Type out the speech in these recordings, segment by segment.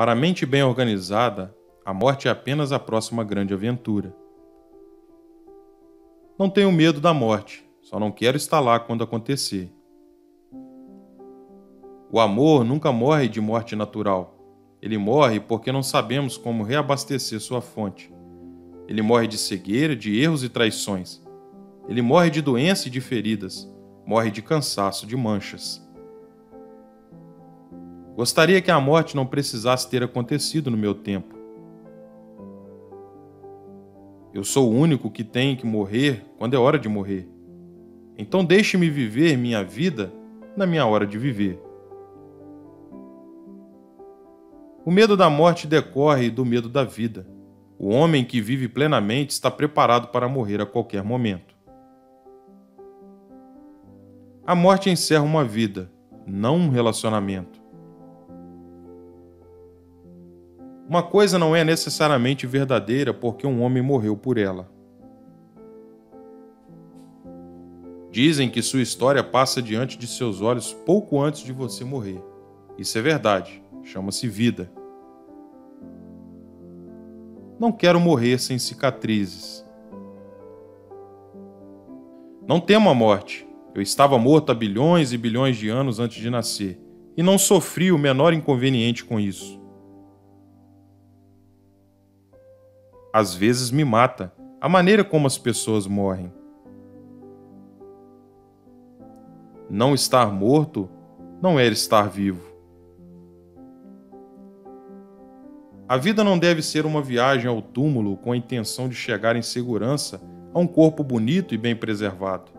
Para a mente bem organizada, a morte é apenas a próxima grande aventura. Não tenho medo da morte, só não quero estar lá quando acontecer. O amor nunca morre de morte natural. Ele morre porque não sabemos como reabastecer sua fonte. Ele morre de cegueira, de erros e traições. Ele morre de doença e de feridas. Morre de cansaço, de manchas. Gostaria que a morte não precisasse ter acontecido no meu tempo. Eu sou o único que tem que morrer quando é hora de morrer. Então deixe-me viver minha vida na minha hora de viver. O medo da morte decorre do medo da vida. O homem que vive plenamente está preparado para morrer a qualquer momento. A morte encerra uma vida, não um relacionamento. Uma coisa não é necessariamente verdadeira porque um homem morreu por ela. Dizem que sua história passa diante de seus olhos pouco antes de você morrer. Isso é verdade, chama-se vida. Não quero morrer sem cicatrizes. Não temo a morte. Eu estava morto há bilhões e bilhões de anos antes de nascer, e não sofri o menor inconveniente com isso. Às vezes me mata a maneira como as pessoas morrem. Não estar morto não é estar vivo. A vida não deve ser uma viagem ao túmulo com a intenção de chegar em segurança a um corpo bonito e bem preservado,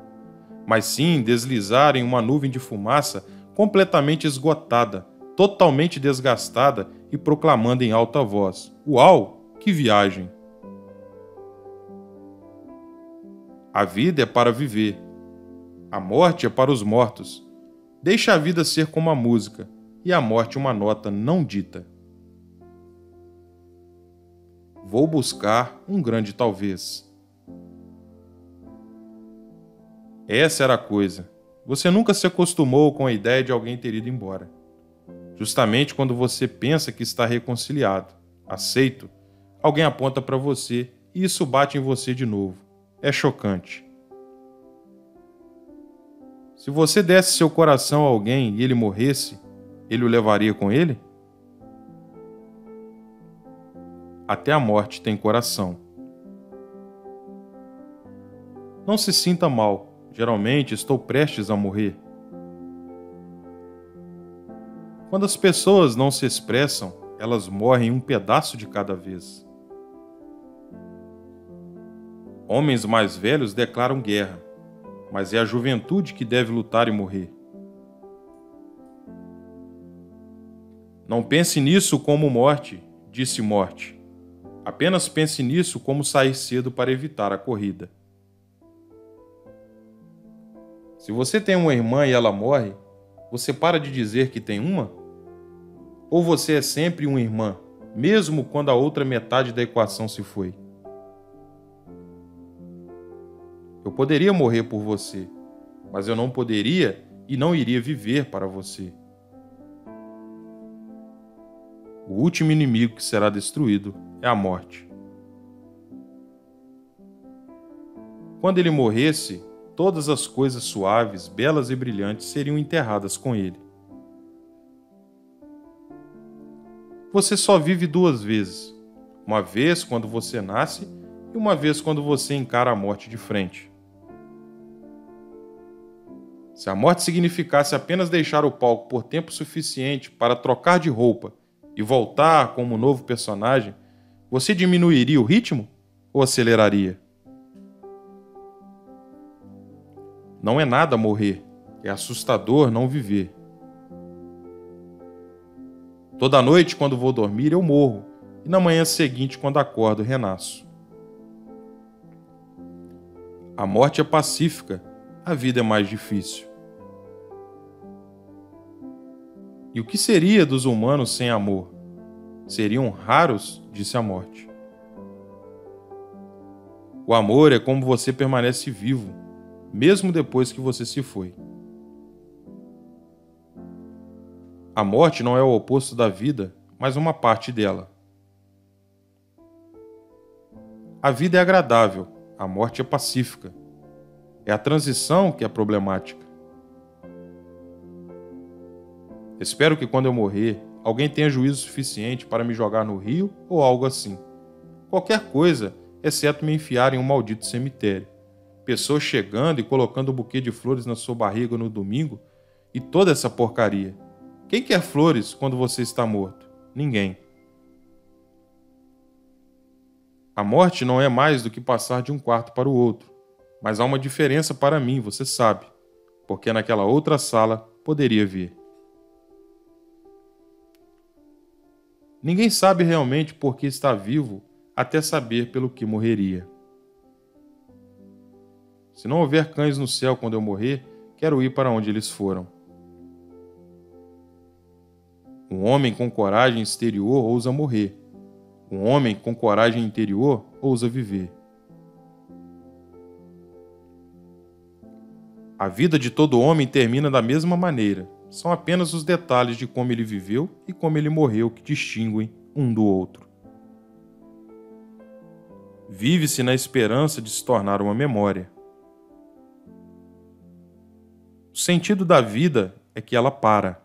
mas sim deslizar em uma nuvem de fumaça completamente esgotada, totalmente desgastada e proclamando em alta voz: "Uau, que viagem!" A vida é para viver. A morte é para os mortos. Deixa a vida ser como a música e a morte uma nota não dita. Vou buscar um grande talvez. Essa era a coisa. Você nunca se acostumou com a ideia de alguém ter ido embora. Justamente quando você pensa que está reconciliado, aceito, alguém aponta para você e isso bate em você de novo. É chocante. Se você desse seu coração a alguém e ele morresse, ele o levaria com ele? Até a morte tem coração. Não se sinta mal. Geralmente estou prestes a morrer. Quando as pessoas não se expressam, elas morrem um pedaço de cada vez. Homens mais velhos declaram guerra, mas é a juventude que deve lutar e morrer. Não pense nisso como morte, disse Morte. Apenas pense nisso como sair cedo para evitar a corrida. Se você tem uma irmã e ela morre, você para de dizer que tem uma? Ou você é sempre uma irmã, mesmo quando a outra metade da equação se foi? Eu poderia morrer por você, mas eu não poderia e não iria viver para você. O último inimigo que será destruído é a morte. Quando ele morresse, todas as coisas suaves, belas e brilhantes seriam enterradas com ele. Você só vive duas vezes. Uma vez quando você nasce e uma vez quando você encara a morte de frente. Se a morte significasse apenas deixar o palco por tempo suficiente para trocar de roupa e voltar como um novo personagem, você diminuiria o ritmo ou aceleraria? Não é nada morrer, é assustador não viver. Toda noite, quando vou dormir, eu morro, e na manhã seguinte, quando acordo, renasço. A morte é pacífica, a vida é mais difícil. E o que seria dos humanos sem amor? Seriam raros, disse a morte. O amor é como você permanece vivo, mesmo depois que você se foi. A morte não é o oposto da vida, mas uma parte dela. A vida é agradável, a morte é pacífica. É a transição que é problemática. Espero que quando eu morrer, alguém tenha juízo suficiente para me jogar no rio ou algo assim. Qualquer coisa, exceto me enfiar em um maldito cemitério. Pessoas chegando e colocando um buquê de flores na sua barriga no domingo e toda essa porcaria. Quem quer flores quando você está morto? Ninguém. A morte não é mais do que passar de um quarto para o outro, mas há uma diferença para mim, você sabe, porque naquela outra sala poderia ver. Ninguém sabe realmente por que está vivo até saber pelo que morreria. Se não houver cães no céu quando eu morrer, quero ir para onde eles foram. Um homem com coragem exterior ousa morrer. Um homem com coragem interior ousa viver. A vida de todo homem termina da mesma maneira. São apenas os detalhes de como ele viveu e como ele morreu que distinguem um do outro. Vive-se na esperança de se tornar uma memória. O sentido da vida é que ela para.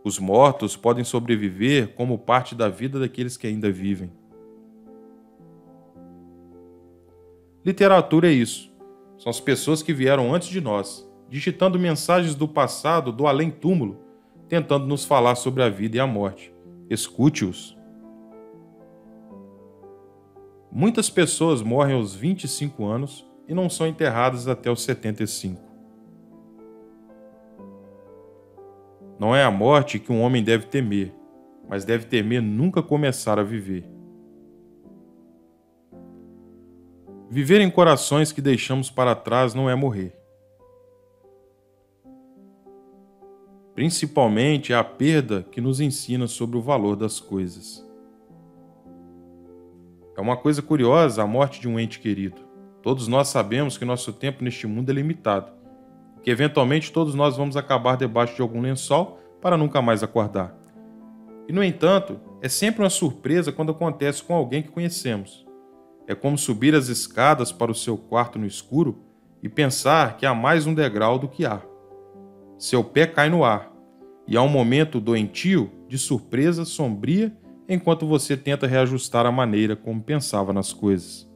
Os mortos podem sobreviver como parte da vida daqueles que ainda vivem. Literatura é isso. São as pessoas que vieram antes de nós, digitando mensagens do passado, do além-túmulo, tentando nos falar sobre a vida e a morte. Escute-os. Muitas pessoas morrem aos 25 anos e não são enterradas até os 75. Não é a morte que um homem deve temer, mas deve temer nunca começar a viver. Viver em corações que deixamos para trás não é morrer. Principalmente é a perda que nos ensina sobre o valor das coisas. É uma coisa curiosa a morte de um ente querido. Todos nós sabemos que nosso tempo neste mundo é limitado, que eventualmente todos nós vamos acabar debaixo de algum lençol para nunca mais acordar. E, no entanto, é sempre uma surpresa quando acontece com alguém que conhecemos. É como subir as escadas para o seu quarto no escuro e pensar que há mais um degrau do que há. Seu pé cai no ar, e há um momento doentio de surpresa sombria enquanto você tenta reajustar a maneira como pensava nas coisas.